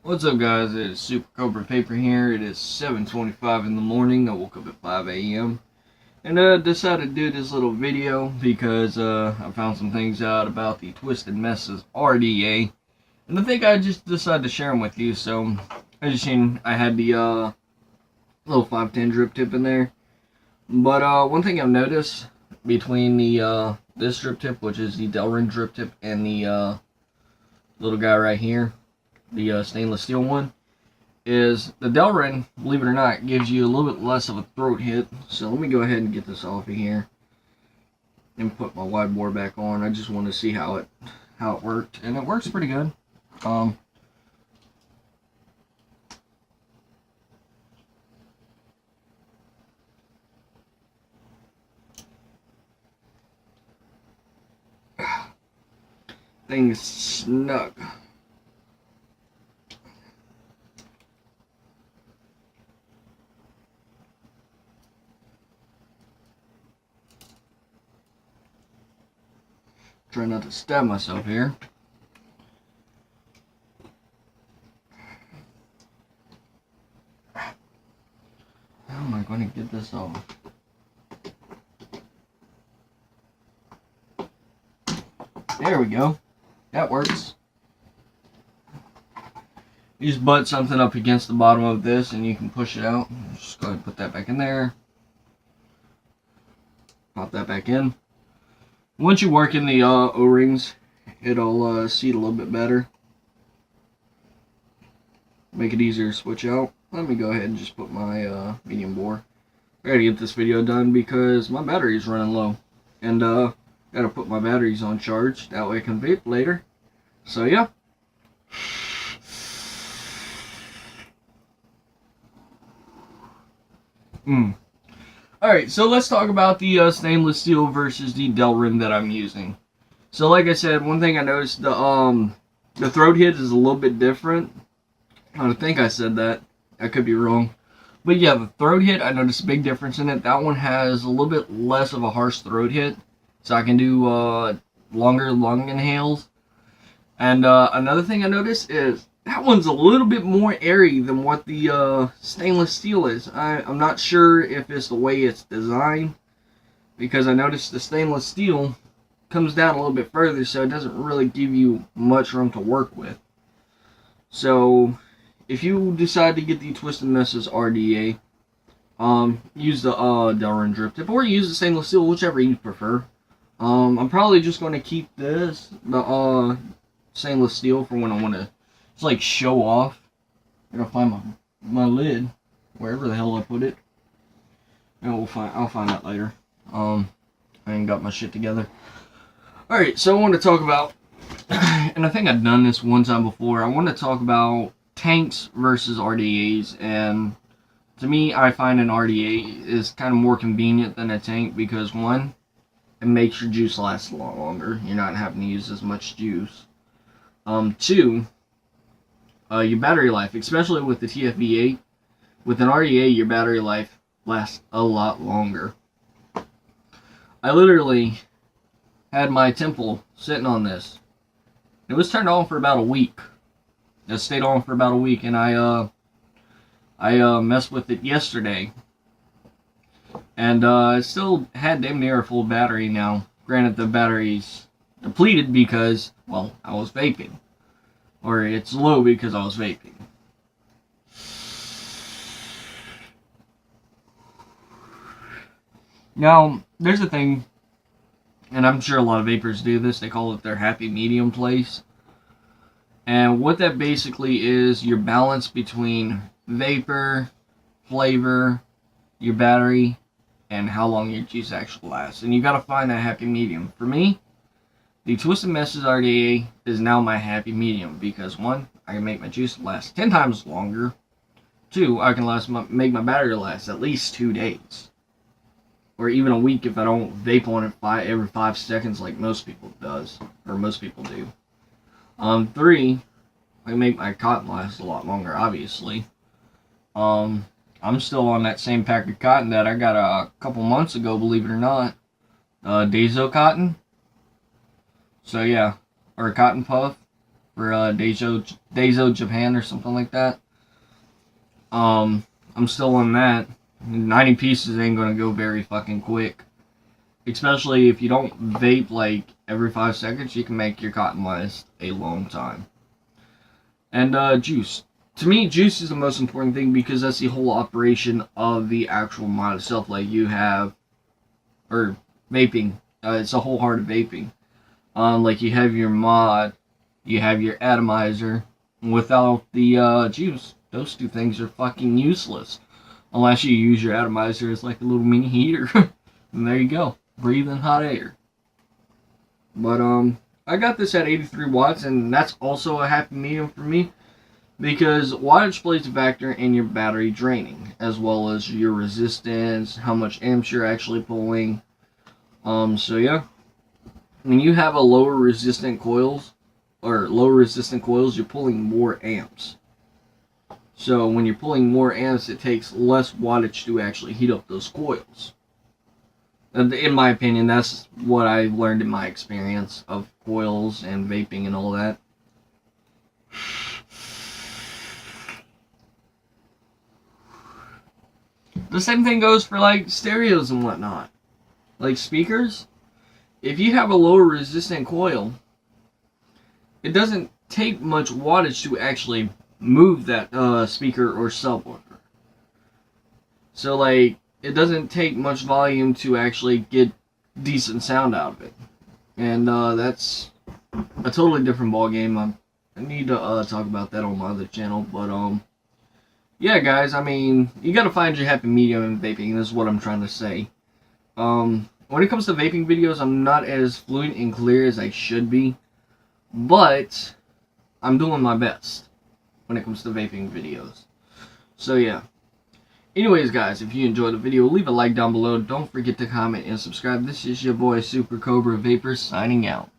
What's up, guys? It's Super Cobra Paper here. It is 7:25 in the morning. I woke up at 5 a.m. and decided to do this little video because I found some things out about the Twisted Messes RDA, and I think I just decided to share them with you. So, as you seen, I had the little 510 drip tip in there, but one thing I've noticed between the this drip tip, which is the Delrin drip tip, and the little guy right here, the stainless steel one, is the Delrin, believe it or not, gives you a little bit less of a throat hit. So let me go ahead and get this off of here and put my wide bore back on. I just want to see how it worked, and it works pretty good. Thing's snug. Try not to stab myself here. How am I going to get this off? There we go. That works. You just butt something up against the bottom of this and you can push it out. Just go ahead and put that back in there. Pop that back in. Once you work in the O-rings, it'll seat a little bit better. Make it easier to switch out. Let me go ahead and just put my medium bore. I gotta get this video done because my battery is running low. And gotta put my batteries on charge. That way I can vape later. So yeah. Alright, so let's talk about the stainless steel versus the Delrin that I'm using. So like I said, one thing I noticed, the throat hit is a little bit different. I think I said that. I could be wrong. But yeah, the throat hit, I noticed a big difference in it. That one has a little bit less of a harsh throat hit. So I can do longer lung inhales. And another thing I noticed is that one's a little bit more airy than what the stainless steel is. I'm not sure if it's the way it's designed, because I noticed the stainless steel comes down a little bit further, so it doesn't really give you much room to work with. So if you decide to get the Twisted Messes RDA, use the Delrin drip tip, or use the stainless steel, whichever you prefer. I'm probably just going to keep this, the stainless steel, for when I want to just like show off. I gotta find my lid, wherever the hell I put it. And I'll find that later. I ain't got my shit together. Alright, so I want to talk about, and I think I've done this one time before, I want to talk about tanks versus RDAs. And to me, I find an RDA is kind of more convenient than a tank, because one, it makes your juice last a lot longer. You're not having to use as much juice. Two, your battery life, especially with the TFV8, with an RDA, your battery life lasts a lot longer. I literally had my Temple sitting on this. It was turned on for about a week. It stayed on for about a week, and I messed with it yesterday. And it still had damn near a full battery now. Granted, the battery's depleted because, well, I was vaping. Or it's low because I was vaping. Now, there's a thing, and I'm sure a lot of vapors do this, they call it their happy medium place. And what that basically is, your balance between vapor, flavor, your battery, and how long your juice actually lasts. And you gotta find that happy medium. For me, the Twisted Messes RDA is now my happy medium, because one, I can make my juice last 10 times longer. Two, I can make my battery last at least 2 days. Or even a week if I don't vape on it every 5 seconds like most people do. Three, I can make my cotton last a lot longer, obviously. I'm still on that same pack of cotton that I got a couple months ago, believe it or not. Dazo cotton. So yeah, or a cotton puff. for Daiso Japan or something like that. I'm still on that. 90 pieces ain't gonna go very fucking quick. Especially if you don't vape like every 5 seconds, you can make your cotton last a long time. And juice. To me, juice is the most important thing because that's the whole operation of the actual mod itself. Like you have, or vaping. It's a whole heart of vaping. Like you have your mod, you have your atomizer. Without the juice, those two things are fucking useless. Unless you use your atomizer as like a little mini heater. And there you go. Breathing hot air. But I got this at 83 watts, and that's also a happy medium for me because wattage plays a factor in your battery draining, as well as your resistance, how much amps you're actually pulling. So yeah, when you have a lower resistant coils, you're pulling more amps. So when you're pulling more amps, it takes less wattage to actually heat up those coils. In my opinion, that's what I learned in my experience of coils and vaping and all that. The same thing goes for like stereos and whatnot. Like speakers, if you have a lower resistant coil, it doesn't take much wattage to actually move that speaker or subwoofer. So like, it doesn't take much volume to actually get decent sound out of it. And that's a totally different ballgame. I need to talk about that on my other channel. But yeah guys, I mean, you gotta find your happy medium in vaping. This is what I'm trying to say. When it comes to vaping videos, I'm not as fluent and clear as I should be. But I'm doing my best when it comes to vaping videos. So yeah. Anyways guys, if you enjoyed the video, leave a like down below. Don't forget to comment and subscribe. This is your boy Super Cobra Vapor signing out.